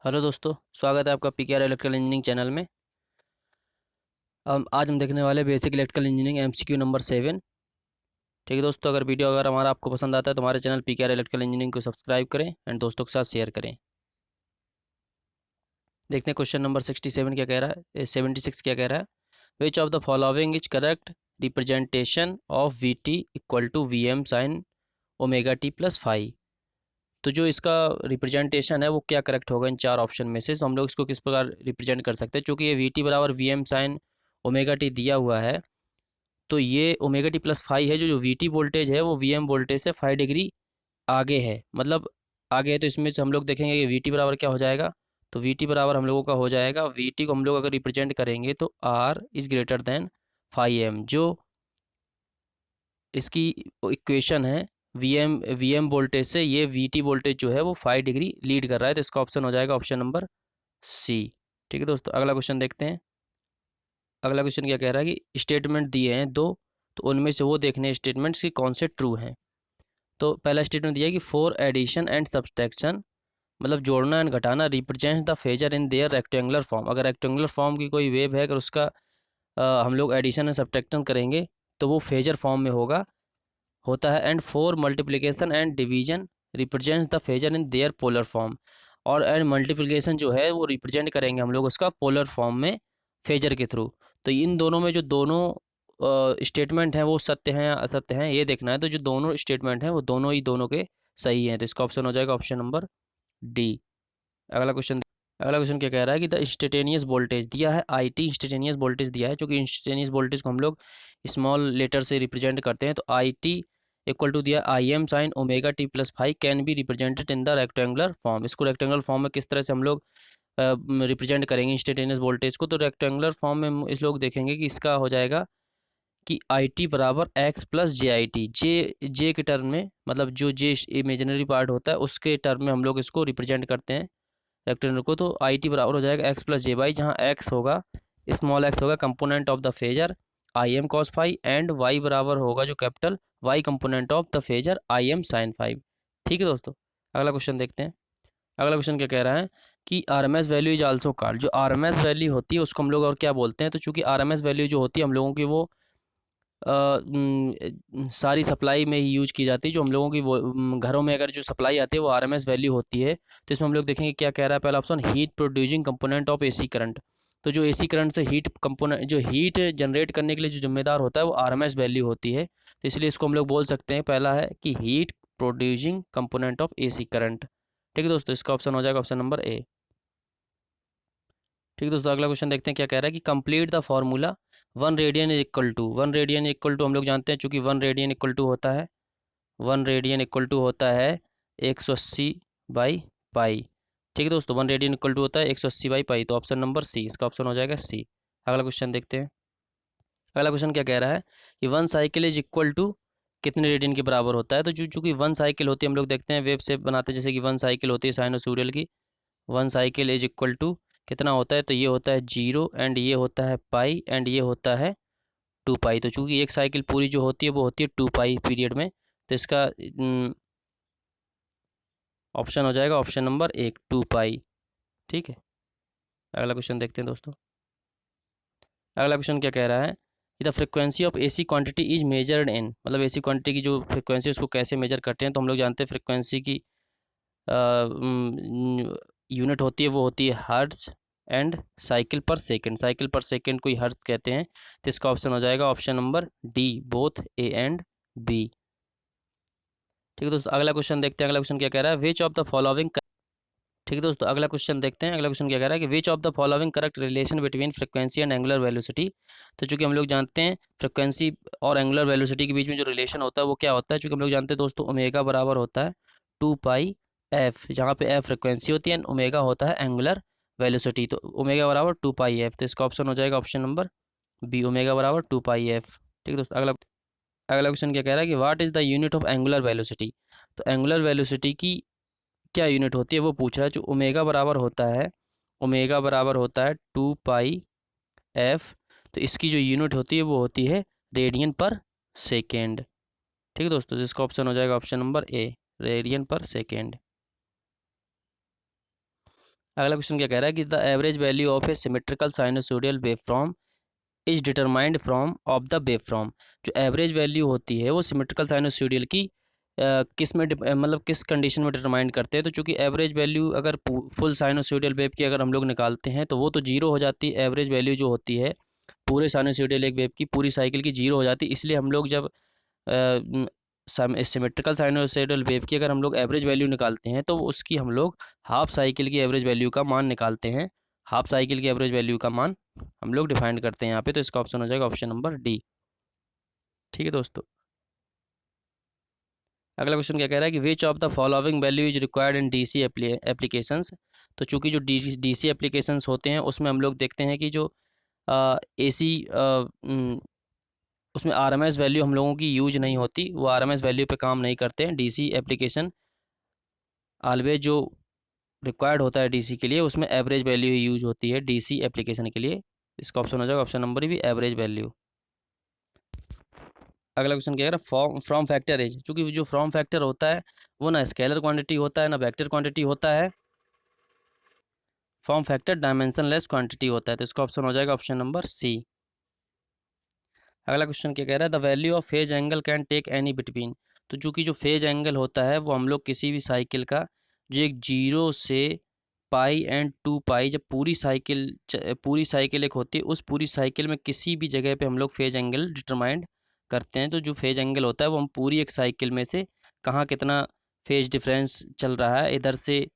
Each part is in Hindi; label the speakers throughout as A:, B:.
A: हेलो दोस्तों, स्वागत है आपका पीकेआर इलेक्ट्रिकल इंजीनियरिंग चैनल में। आज हम देखने वाले basic electrical engineering MCQ number 7। ठीक है दोस्तों, अगर वीडियो अगर हमारा आपको पसंद आता है तो हमारे चैनल पीकेआर इलेक्ट्रिकल इंजीनियरिंग को सब्सक्राइब करें एंड दोस्तों के साथ शेयर करें। देखते हैं क्वेश्चन नंबर 67 क्या कह रहा है, 76 क्या कह रहा है। Which of the following is correct representation of V T equal to V M sine omega T plus five. तो जो इसका रिप्रेजेंटेशन है वो क्या करेक्ट होगा इन चार ऑप्शन में से। तो हम लोग इसको किस प्रकार रिप्रेजेंट कर सकते हैं, क्योंकि ये वी टी बराबर V M sine omega T दिया हुआ है। तो ये ओमेगा टी प्लस फाइव है, जो वी टी वोल्टेज है वो वी एम वोल्टेज से 5 डिग्री आगे है, मतलब आगे है। तो इसमें से हम लोग देखेंगे कि वी टी बराबर क्या हो जाएगा। तो वी टी बराबर हम लोगों का हो जाएगा, वी टी को हम लोग अगर रिप्रेजेंट करेंगे तो R is greater than 5 M, जो इसकी इक्वेशन है। वी एम वोल्टेज से ये वी टी वोल्टेज जो है वो 5 डिग्री लीड कर रहा है। तो इसका ऑप्शन हो जाएगा ऑप्शन नंबर सी। ठीक है दोस्तों, अगला क्वेश्चन देखते हैं। अगला क्वेश्चन क्या कह रहा है कि स्टेटमेंट दिए हैं दो, तो उनमें से वो देखने स्टेटमेंट्स की कौन से ट्रू हैं। तो पहला स्टेटमेंट दिया है कि फॉर एडिशन एंड सब्सट्रैक्शन, मतलब जोड़ना एंड घटाना, represents the phasor in their rectangular form. अगर रेक्टेंगुलर फॉर्म की कोई वेव है, अगर उसका हम लोग एडिशन एंड सब्ट्रैक्शन करेंगे तो वो फेजर फॉर्म में होता है। And for multiplication and division represents the phasor in their polar form. और एंड मल्टीप्लिकेशन जो है वो रिप्रेजेंट करेंगे हम लोग उसका पोलर फॉर्म में फेजर के थ्रू। तो इन दोनों में जो दोनों स्टेटमेंट हैं वो सत्य हैं या असत्य हैं ये देखना है। तो जो दोनों स्टेटमेंट हैं वो दोनों ही दोनों के सही हैं। तो इसका ऑप्शन हो जाएगा ऑप्शन नंबर डी। अगला क्वेश्चन। अगला क्वेश्चन क्या कह रहा है कि द इंस्टेटेनियस वोल्टेज दिया है आई टी, इंस्टेटेनियस वोल्टेज दिया है। क्योंकि इंस्टेटेनियस वोल्टेज को हम लोग स्मॉल लेटर से रिप्रेजेंट करते हैं। तो आई टी इक्वल टू दिया आई M sine omega T plus five can be represented in the rectangular form. इसको रेक्टेंगुलर फॉर्म में किस तरह से हम लोग रिप्रेजेंट करेंगे इंस्टेटेनियस वोल्टेज को। तो रेक्टेंगुलर फॉर्म में हम इस लोग देखेंगे कि इसका हो जाएगा कि आई टी बराबर X plus J I T. J के टर्म में, मतलब जो जे इमेजिनरी पार्ट होता है उसके टर्म में हम लोग इसको रिप्रेजेंट करते हैं रेक्टेंगल को। तो आई टी बराबर हो जाएगा एक्स प्लस जे वाई, जहाँ एक्स होगा, स्मॉल एक्स होगा component of the phasor I M cos five, and Y बराबर होगा जो capital Y component of the phasor I M sine five. ठीक है दोस्तों, अगला क्वेश्चन देखते हैं। अगला क्वेश्चन क्या कह रहा है कि R M S value is also called. जो आर एम एस वैल्यू होती है उसको हम लोग और क्या बोलते हैं। तो चूंकि आर एम एस वैल्यू जो होती है हम लोगों की वो सारी सप्लाई में ही यूज की जाती है। जो हम लोगों की वो घरों में अगर जो सप्लाई आती है वो आरएमएस वैल्यू होती है। तो इसमें हम लोग देखेंगे क्या कह रहा है। पहला option heat producing component of AC current. तो जो एसी करंट से हीट कंपोनेंट, जो हीट जनरेट करने के लिए जो जिम्मेदार होता है वो आरएमएस वैल्यू होती है। तो इसलिए इसको हम लोग बोल सकते हैं, पहला है कि heat producing component of AC current. ठीक है दोस्तों, इसका ऑप्शन हो जाएगा ऑप्शन नंबर ए। ठीक है दोस्तों, अगला क्वेश्चन देखते हैं क्या कह रहा है कि complete the formula 1 radian is equal to. 1 radian equal to हम लोग जानते हैं, चूंकि 1 रेडियन इक्वल टू होता है, 1 रेडियन इक्वल टू होता है 180 बाई पाई। ठीक है दोस्तों, 1 रेडियन इक्वल टू होता है 180 बाई पाई। तो ऑप्शन नंबर सी, इसका ऑप्शन हो जाएगा सी। अगला क्वेश्चन देखते हैं। अगला क्वेश्चन क्या कह रहा है कि one cycle is equal to कितने रेडियन के बराबर होता है। तो जो चूंकि वन साइकिल होती है हम लोग देखते हैं वेव शेप बनाते हैं, जैसे कि वन साइकिल होती है साइनोसॉइडल की। One cycle is equal to कितना होता है, तो ये होता है 0, एंड ये होता है पाई, एंड ये होता है 2 पाई। तो चूंकि एक साइकिल पूरी जो होती है वो होती है 2 पाई पीरियड में। तो इसका ऑप्शन हो जाएगा ऑप्शन नंबर एक, 2 पाई। ठीक है, अगला क्वेश्चन देखते हैं दोस्तों। अगला क्वेश्चन क्या कह रहा है कि the frequency of AC quantity is measured in, मतलब एसी क्वांटिटी की जो फ्रिक्वेंसी है उसको कैसे मेजर करते हैं। तो हम लोग जानते हैं फ्रिक्वेंसी की यूनिट होती है वो होती है हर्ट्ज एंड साइकिल पर सेकंड। साइकिल पर सेकंड को ही हर्ट्ज कहते हैं। तो इसका ऑप्शन हो जाएगा option number D, both A and B. ठीक है दोस्तों, अगला क्वेश्चन देखते हैं। अगला क्वेश्चन क्या कह रहा है, विच ऑफ द फॉलोइंग। ठीक है दोस्तों, अगला क्वेश्चन देखते हैं। अगला क्वेश्चन क्या कह रहा है कि विच of the following correct relation between frequency and angular velocity. तो चूंकि हम लोग जानते हैं फ्रिक्वेंसी और एंगुलर वेलोसिटी के बीच में जो रिलेशन होता है वो क्या होता है। चूंकि हम लोग जानते हैं दोस्तों ओमेगा बराबर होता है 2 पाई एफ, जहाँ पे एफ फ्रिक्वेंसी होती है एंड ओमेगा होता है एंगुलर वेलोसिटी। तो ओमेगा बराबर 2 पाई एफ। तो इसका ऑप्शन हो जाएगा ऑप्शन नंबर बी, ओमेगा बराबर 2 पाई एफ। ठीक है दोस्तों, अगला अगला क्वेश्चन क्या कह रहा है कि what is the unit of angular velocity. तो एंगुलर वेलोसिटी की क्या यूनिट होती है वो पूछ रहा है। जो ओमेगा बराबर होता है, ओमेगा बराबर होता है 2 पाई एफ। तो इसकी जो यूनिट होती है वो होती है रेडियन पर सेकेंड। ठीक है दोस्तों, जिसका ऑप्शन हो जाएगा ऑप्शन नंबर ए, रेडियन पर सेकेंड। अगला क्वेश्चन क्या कह रहा है कि the average value of a symmetrical sinusoidal waveform is determined from of the waveform. जो एवरेज वैल्यू होती है वो सिमेट्रिकल साइनोसोडियल की किस में मतलब किस कंडीशन में डिटरमाइन करते हैं। तो चूंकि एवरेज वैल्यू अगर फुल साइनोसोडियल वेव की अगर हम लोग निकालते हैं तो वो तो जीरो हो जाती है। एवरेज वैल्यू जो होती है पूरे साइनोसोडियल एक वेव की पूरी साइकिल की जीरो हो जाती है। इसलिए हम लोग जब सिमेट्रिकल साइनोसॉइडल वेव की अगर हम लोग एवरेज वैल्यू निकालते हैं तो उसकी हम लोग हाफ साइकिल की एवरेज वैल्यू का मान निकालते हैं। हाफ साइकिल की एवरेज वैल्यू का मान हम लोग डिफाइन करते हैं यहाँ पे। तो इसका ऑप्शन हो जाएगा ऑप्शन नंबर डी। ठीक है दोस्तों। अगला क्वेश्चन क्या कह रहा है कि विच of the following value is required in DC applications. तो चूंकि जो डीसी एप्लीकेशंस होते हैं उसमें हम लोग देखते हैं कि जो एसी उसमें आरएमएस वैल्यू हम लोगों की यूज नहीं होती। वो आरएमएस वैल्यू पे काम नहीं करते हैं। डीसी एप्लीकेशन ऑलवेज जो रिक्वायर्ड होता है डीसी के लिए उसमें एवरेज वैल्यू ही यूज होती है डीसी एप्लीकेशन के लिए। इसका ऑप्शन हो जाएगा ऑप्शन नंबर भी एवरेज वैल्यू। अगला क्वेश्चन क्या है फ्रॉम फैक्टर एज। क्योंकि जो फ्रॉम फैक्टर होता है वो ना स्केलर क्वांटिटी होता है ना वेक्टर क्वांटिटी होता है। फॉर्म फैक्टर डायमेंशनलेस क्वांटिटी होता है। तो इसका ऑप्शन हो जाएगा ऑप्शन नंबर सी। अगला क्वेश्चन क्या कह रहा है the value of phase angle can take any between. तो चूंकि जो फेज एंगल होता है वो हम लोग किसी भी साइकिल का जो एक जीरो से पाई एंड टू पाई जब पूरी साइकिल एक होती है उस पूरी साइकिल में किसी भी जगह पे हम लोग फेज एंगल डिटरमाइंड करते हैं। तो जो फेज एंगल होता है वो हम पूरी एक साइकिल में से कहाँ कितना फेज डिफरेंस चल रहा है इधर से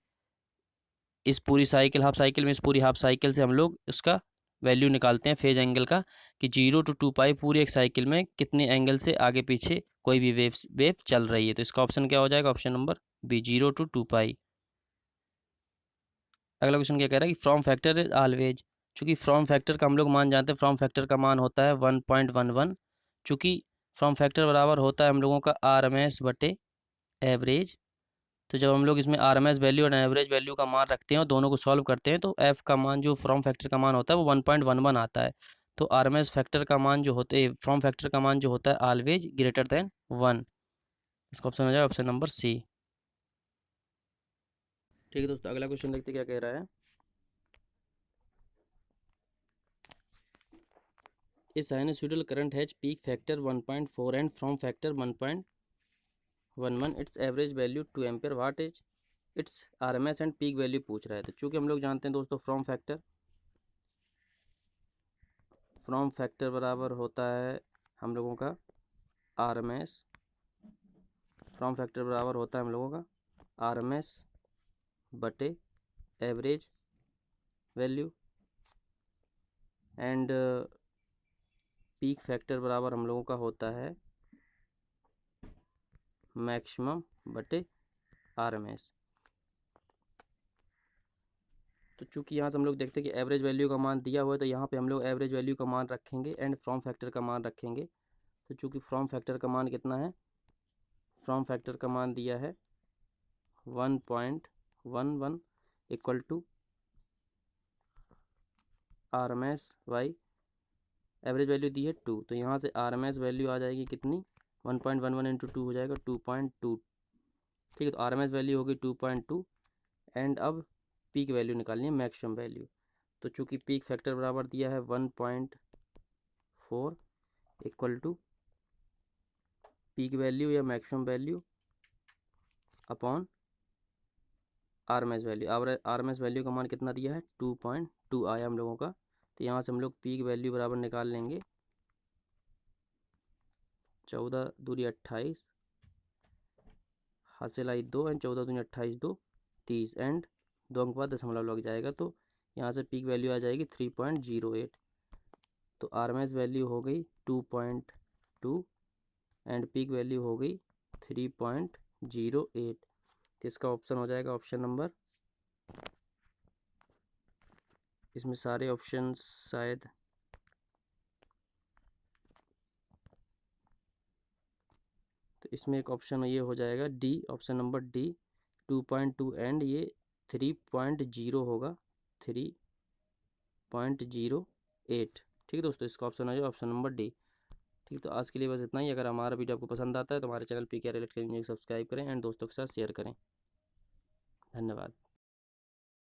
A: इस पूरी साइकिल हाफ साइकिल में इस पूरी हाफ साइकिल से हम लोग उसका वैल्यू निकालते हैं फेज एंगल का कि 0 to 2 पाई पूरी एक साइकिल में कितने एंगल से आगे पीछे कोई भी वेव चल रही है। तो इसका ऑप्शन क्या हो जाएगा ऑप्शन नंबर बी 0 to 2 पाई। अगला क्वेश्चन क्या कह रहा है कि फ्रॉम फैक्टर इज ऑलवेज। चूंकि फ्रॉम फैक्टर का हम लोग मान जानते हैं फ्रॉम फैक्टर का मान होता है 1.11। चूंकि फ्रॉम फैक्टर बराबर होता है हम लोगों का RMS बटे एवरेज। तो जब हम लोग इसमें RMS वैल्यू और एवरेज वैल्यू का मान रखते हैं और दोनों को सॉल्व करते हैं तो एफ का मान जो फ्रॉम फैक्टर का मान होता है वो 1.11 आता है। तो RMS फैक्टर का मान जो होते हैं फ्रॉम फैक्टर का मान जो होता है ऑलवेज ग्रेटर देन 1। इसका ऑप्शन हो जाए ऑप्शन नंबर सी। ठीक है दोस्तों अगला क्वेश्चन देखते क्या कह रहा है। A sinusoidal current has peak factor 1.4 and from factor 1.11 it's average value 2 ampere what is its RMS and peak value पूछ रहा है। तो चूंकि हम लोग जानते हैं दोस्तों फ्रॉम फैक्टर बराबर होता है हम लोगों का RMS। फ्रॉम फैक्टर बराबर होता है हम लोगों का RMS बटे average value and peak factor बराबर हम लोगों का होता है मैक्सिमम बटे RMS। तो चूंकि यहाँ से हम लोग देखते हैं कि एवरेज वैल्यू का मान दिया हुआ है तो यहाँ पे हम लोग एवरेज वैल्यू का मान रखेंगे एंड फ्रॉम फैक्टर का मान रखेंगे। तो चूंकि फ्रॉम फैक्टर का मान कितना है फ्रॉम फैक्टर का मान दिया है 1.11 equal to RMS by average value दी है 2। तो यहाँ से RMS वैल्यू आ जाएगी कितनी 1.11 इंटू 2 हो जाएगा 2.2। ठीक है तो RMS वैल्यू होगी 2.2 एंड अब पीक वैल्यू निकालनी है मैक्सिमम वैल्यू। तो चूंकि पीक फैक्टर बराबर दिया है 1.4 इक्वल टू पीक वैल्यू या maximum value upon RMS value. RMS value का मान कितना दिया है 2.2 आया हम लोगों का। तो यहाँ से हम लोग पीक वैल्यू बराबर निकाल लेंगे 14 दूरी 28 हासिल आई 2 एंड 14 दूनी 28 2 30 एंड 2 अंक बाद दशमलव लग जाएगा। तो यहाँ से पीक वैल्यू आ जाएगी 3.08। तो RMS वैल्यू हो गई 2.2 एंड पीक वैल्यू हो गई 3.08। तो इसका ऑप्शन हो जाएगा ऑप्शन नंबर, इसमें सारे ऑप्शन शायद तो इसमें एक ऑप्शन ये हो जाएगा D option number D 2.2 and ये 3.0 होगा 3.08। ठीक है दोस्तों इसका ऑप्शन है ऑप्शन नंबर डी। ठीक तो आज के लिए बस इतना ही। अगर हमारा वीडियो आपको पसंद आता है तो हमारे चैनल PK रिलेटेड सब्सक्राइब करें एंड दोस्तों के साथ शेयर करें। धन्यवाद।